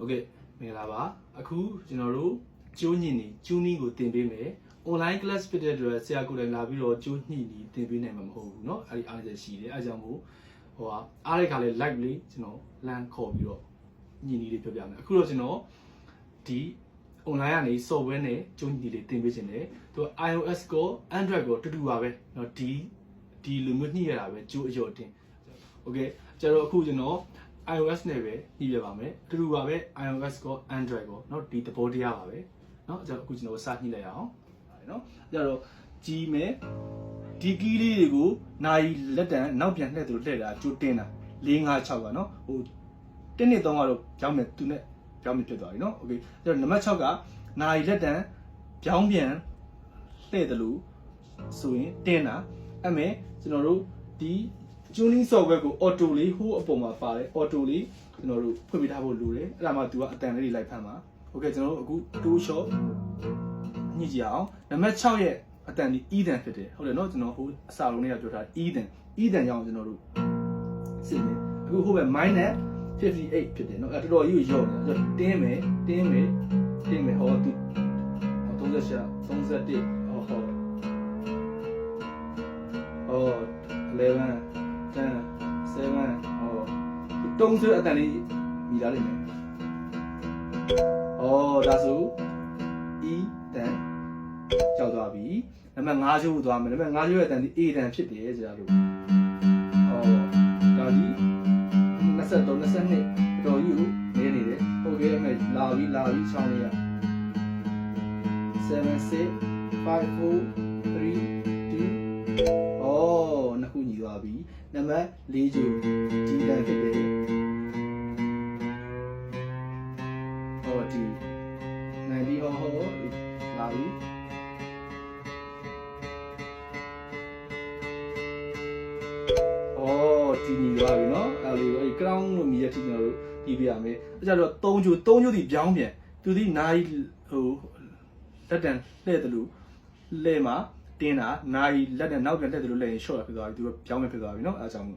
Okay မင်္ဂလာပါအခုကျွန်တော်တို့ကျိုးညင်နေကျူးနီးကိုတင်ပေးမယ် online class ဖြစ်တဲ့အတွက်ဆရာကိုယ်တိုင်လာပြီးတော့ကျိုးညှိနေတင်ပေးနိုင်မှာမဟုတ်ဘူးเนาะအဲ့ဒီအားချက်ရှိတယ်အဲကြောင့်မို့ဟိုအားတဲ့ခါလေး live လေးကျွန်တော်လမ်းခေါ်ပြီးတော့ညင်နီးလေးပြောပြမယ်အခုတော့ကျွန်တော်ဒီ online ကနေ software နဲ့ကျိုးညှိလေးတင်ပေးခြင်းတယ်သူ iOS ကို Android ကိုတူတူပါပဲเนาะဒီလိုမျိုးညှိရတာပဲကျိုးအရော်တင် Okay ကျွန်တော်အခုကျွန်တော်iOS နဲ့ပဲညှိပြပါမယ်တူတူပါပဲ iOS ကို Android ကိုเนาะဒီသဘောတရားပါပဲเนาะကျွန်တော်အခုကျွန်တော်စညှိလိုက်ရအောင်เนาะကြတော့ကြီးမယ်ဒီကီးလေးတွေကိုနိုင်လက်တံနောက်ပြန်လှည့်သူလှည့်တာကျိုးတင်းတာ4 5 6ကเนาะဟို1 2 3ကတော့ကြောင်းမယ်သူနဲ့ကြောင်းမယ်ဖြစ်သွားပြီเนาะ Okay ကြတော့နံပါတ်6ကနိုင်လက်တံကြောင်းပြန်လှည့်တယ်လို့ဆိုရင်တင်းတာအဲ့မဲ့ကျွန်တော်တို့ဒီ tuning software ကို auto လေးဟိုးအပေါ်မှာပါတယ် auto လေးကျွန်တော်တို့ဖွင့်ပေးထားဖို့လိုတယ်အဲ့ဒါမှသူကအတန်လေးတွေလိုက်ဖမ်းပါ Okay ကျွန်တော်တို့အခု two shot ညှိကြည့်အောင်နံပါတ်6ရဲ့အတန်ဒီ E တန်ဖြစ်တယ်ဟုတ်တယ်เนาะကျွန်တော်ဟိုအစာလုံးလေးကပြောထား E တန်ကြောင်းကျွန်တော်တို့စစ်နေအခုဟိုဘက် minus 58ဖြစ်တယ်เนาะအဲ့တော်တော်ကြီးရော့နေတင်းမယ်ဟောသူ38 31ဟော11 10 7တုံးစအတန်လေးမြည်လာလိမ့်မယ်ဒါဆို E တန်ကြောက်သွားပြီနံပါတ်5ချိုးသွားမယ်နံပါတ်5ချိုးရဲ့အတန်ဒီ A တန်ဖြစ်တယ်ကြာလို့ဒါဒီ23 22တော်ကြီးကိုနေနေတယ်ဟုတ်ကဲ့အမေလာပြီးချောင်းလေးရ7 6 5 4 3 2နှစ်ခုညီသွားပြီနံပါတ်4ချိုးဒီတန်ဖြစ်တယ်ဒီနိုင်ပြီးလာပြီဒီညီသွားပြီเนาะအဲ့လိုအဲ့ crown လို့မြည်ရတဲ့ကျွန်တော်တို့ဒီပြရမယ်အဲ့ကြတော့3ချိုးဒီပြောင်းပြန်သူဒီနိုင်ဟိုလက်တန်လှည့်တယ်လို့လဲမှာတင်းတာနိုင်လက်နဲ့နောက်ပြန်လှည့်တယ်လို့လဲရင် short ဖြစ်သွားပြီသူပြောင်းပြန်ဖြစ်သွားပြီเนาะအဲ့အကြောင်း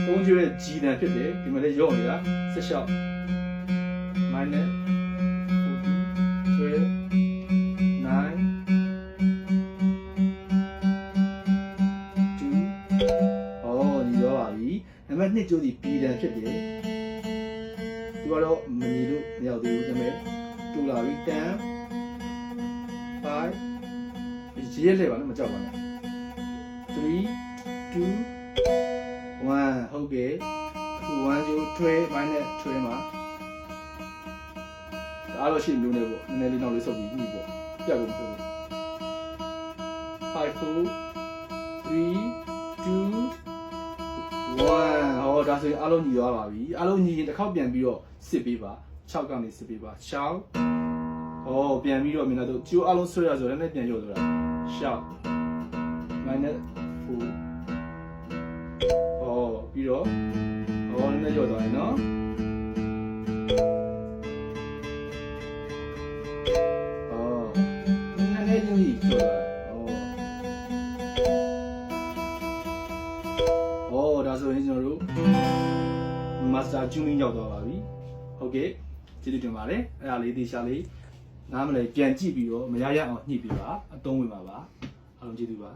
3ချိုးရဲ့ G တန်ဖြစ်တယ်ဒီမှာလည်းရော့နေတာ16 minus 14 12 2ညီသွားပါပြီနံပါတ်2ကျိုးဒီ B တန်ဖြစ်တယ်သူကတော့မညီလို့မရောက်သေးဘူးဒါပေမဲ့တူလာပြီ10 5ရေးရလေပါနဲ့မကြောက်ပါနဲ့3 2 1ဟုတ်ကဲ့အခု1ကျိုး12 minus 12မှာအားလို့ရှိမျိုးနဲ့ပေါ့နည်းနည်းလေးနောက်လေးဆုပ်ပြီးညှိပေါ့ပြတ်ကုန်ဆို5 4 3 2 1ဒါဆိုရင်အားလုံးညီသွားပါပြီအားလုံးညီရင်တစ်ခေါက်ပြန်ပြီးတော့စစ်ပေးပါ6ကနေစစ်ပေးပါ6ပြန်ပြီးတော့မြင်တော့ကျိုးအားလုံးဆွဲရဆိုလည်းလည်းပြန်ရော့သွားတာ6 minus 4ပြီးတော့နည်းနည်းရော့သွားရင်နော်နည်းနည်းချင်းကြီးရော့သွားဒါဆိုရင်ကျွန်တော်တို့ master tuning ရောက်သွားပါပြီဟုတ်ကဲ့ကျေးဇူးတင်ပါတယ်အဲ့ဒါလေးတေချာလေးနားမလဲပြန်ကြည့်ပြီးတော့မရရအောင်ညှိပြပါအသုံးဝင်ပါအားလုံးကျေးဇူးပါ